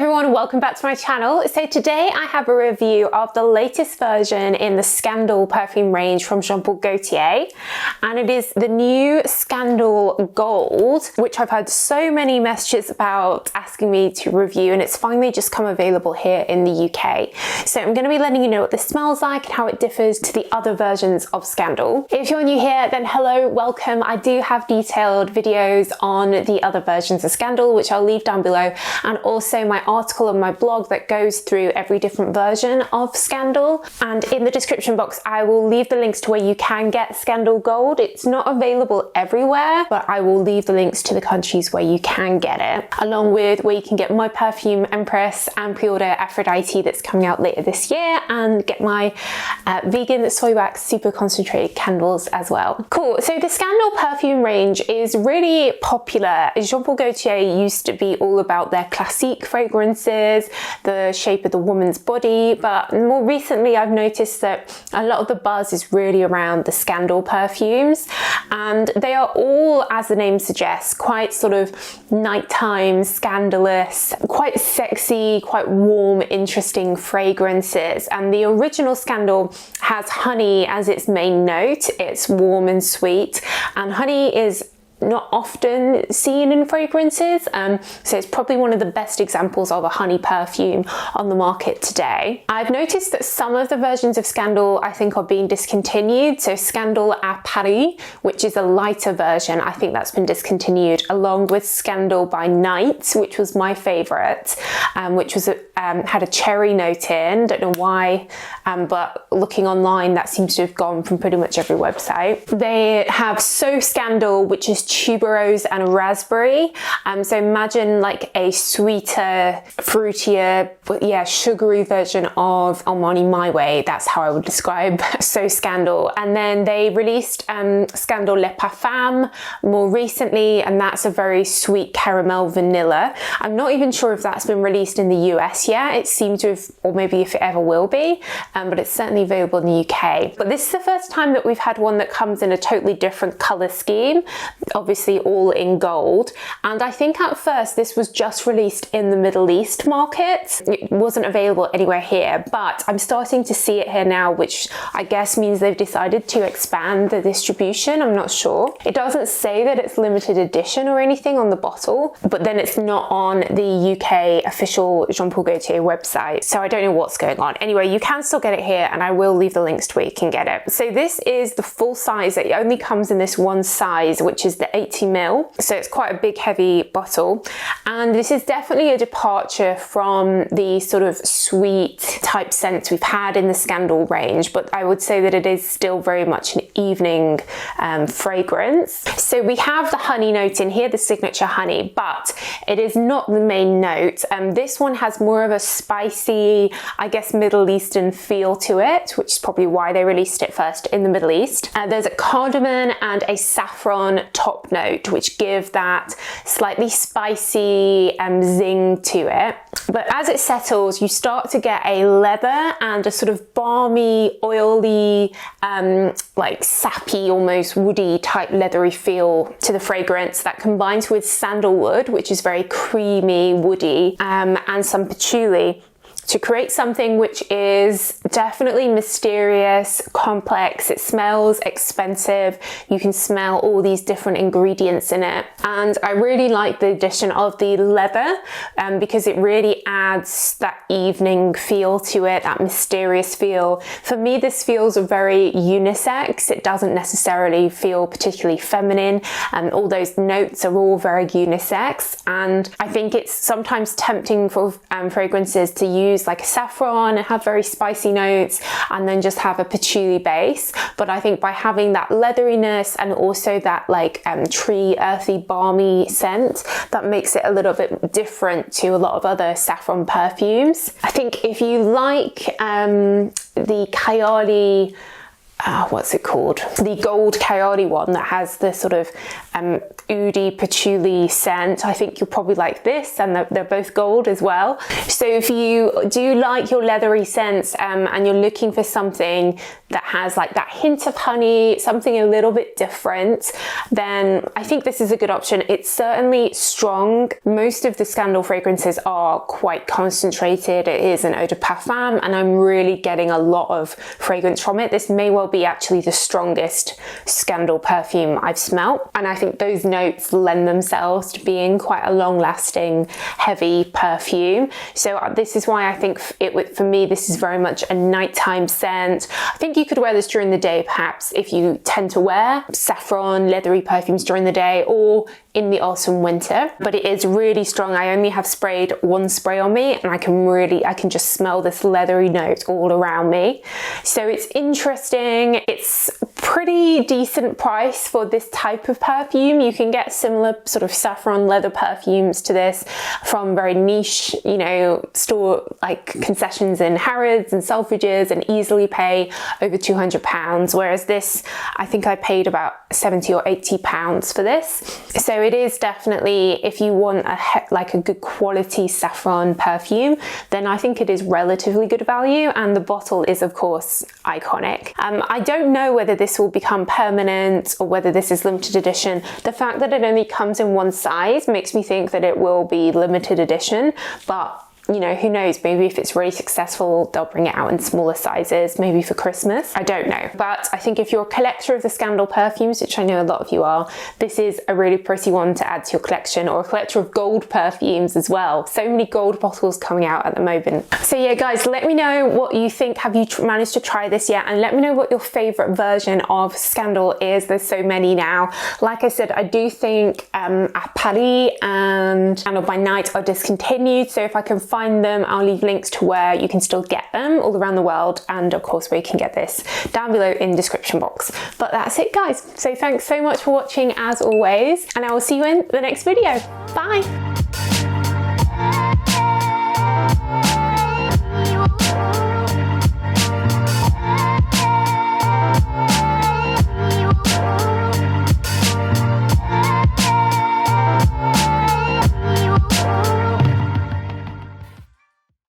everyone, welcome back to my channel. So today I have a review of the latest version in the Scandal perfume range from Jean Paul Gaultier, and it is the new Scandal Gold, which I've had so many messages about asking me to review, and it's finally just come available here in the UK. So I'm going to be letting you know what this smells like and how it differs to the other versions of Scandal. If you're new here, then hello, welcome. I do have detailed videos on the other versions of Scandal, which I'll leave down below, and also my article on my blog that goes through every different version of Scandal. And in the description box I will leave the links to where you can get Scandal Gold. It's not available everywhere, but I will leave the links to the countries where you can get it, along with where you can get my Perfume Empress and pre-order Aphrodite that's coming out later this year, and get my vegan soy wax super concentrated candles as well. Cool, so the Scandal perfume range is really popular. Jean Paul Gaultier used to be all about their classique fragrances, the shape of the woman's body, but more recently I've noticed that a lot of the buzz is really around the Scandal perfumes, and they are all, as the name suggests, quite sort of nighttime, scandalous, quite sexy, quite warm, interesting fragrances. And the original Scandal has honey as its main note. It's warm and sweet, and honey is not often seen in fragrances, so it's probably one of the best examples of a honey perfume on the market today. I've noticed that some of the versions of Scandal I think are being discontinued. So Scandal à Paris, which is a lighter version, I think that's been discontinued, along with Scandal by Night, which was my favourite, which was had a cherry note in. Don't know why, but looking online that seems to have gone from pretty much every website. They have So Scandal, which is tuberose and raspberry. So imagine like a sweeter, fruitier, but yeah, sugary version of Armani My Way. That's how I would describe So Scandal. And then they released Scandal Le Parfum more recently, and that's a very sweet caramel vanilla. I'm not even sure if that's been released in the US yet. It seemed to have, or maybe if it ever will be, but it's certainly available in the UK. But this is the first time that we've had one that comes in a totally different colour scheme, obviously all in gold. And I think at first this was just released in the Middle East market. It wasn't available anywhere here, but I'm starting to see it here now, which I guess means they've decided to expand the distribution. I'm not sure. It doesn't say that it's limited edition or anything on the bottle, but then it's not on the UK official Jean Paul Gaultier website, so I don't know what's going on. Anyway, you can still get it here, and I will leave the links to where you can get it. So this is the full size. It only comes in this one size, which is the 80ml, so it's quite a big heavy bottle, and this is definitely a departure from the sort of sweet type scents we've had in the Scandal range, but I would say that it is still very much an evening fragrance. So we have the honey note in here, the signature honey, but it is not the main note. This one has more of a spicy, I guess, Middle Eastern feel to it, which is probably why they released it first in the Middle East. There's a cardamom and a saffron top note, which give that slightly spicy zing to it. But as it settles, you start to get a leather and a sort of balmy, oily, like sappy, almost woody type leathery feel to the fragrance that combines with sandalwood, which is very creamy, woody, and some patchouli, to create something which is definitely mysterious, complex. It smells expensive. You can smell all these different ingredients in it. And I really like the addition of the leather because it really adds that evening feel to it, that mysterious feel. For me, this feels very unisex. It doesn't necessarily feel particularly feminine. All those notes are all very unisex. And I think it's sometimes tempting for fragrances to use like a saffron and have very spicy notes, and then just have a patchouli base. But I think by having that leatheriness and also that like tree, earthy, balmy scent, that makes it a little bit different to a lot of other saffron perfumes. I think if you like the Kayali what's it called? The Gold Coyote one that has the sort of oudi patchouli scent. I think you'll probably like this, and they're both gold as well. So if you do like your leathery scents and you're looking for something that has like that hint of honey, something a little bit different, then I think this is a good option. It's certainly strong. Most of the Scandal fragrances are quite concentrated. It is an eau de parfum, and I'm really getting a lot of fragrance from it. This may well be actually the strongest Scandal perfume I've smelt, and I think those notes lend themselves to being quite a long-lasting, heavy perfume. So this is why I think for me, this is very much a nighttime scent. I think you could wear this during the day, perhaps, if you tend to wear saffron, leathery perfumes during the day, or in the autumn winter, but it is really strong. I only have sprayed one spray on me, and I can just smell this leathery note all around me. So it's interesting. It's pretty decent price for this type of perfume. You can get similar sort of saffron leather perfumes to this from very niche, you know, store like concessions in Harrods and Selfridges, and easily pay over £200, whereas this, I think I paid about £70 or £80 for this. So it is definitely, if you want like a good quality saffron perfume, then I think it is relatively good value, and the bottle is of course iconic. I don't know whether this will become permanent or whether this is limited edition. The fact that it only comes in one size makes me think that it will be limited edition, but you know, who knows, maybe if it's really successful, they'll bring it out in smaller sizes, maybe for Christmas. I don't know. But I think if you're a collector of the Scandal perfumes, which I know a lot of you are, this is a really pretty one to add to your collection, or a collector of gold perfumes as well. So many gold bottles coming out at the moment. So yeah, guys, let me know what you think. Have you managed to try this yet? And let me know what your favorite version of Scandal is. There's so many now. Like I said, I do think À Paris and Scandal by Night are discontinued. So if I can find them, I'll leave links to where you can still get them all around the world, and of course where you can get this down below in the description box. But that's it, guys. So thanks so much for watching as always, and I will see you in the next video. Bye.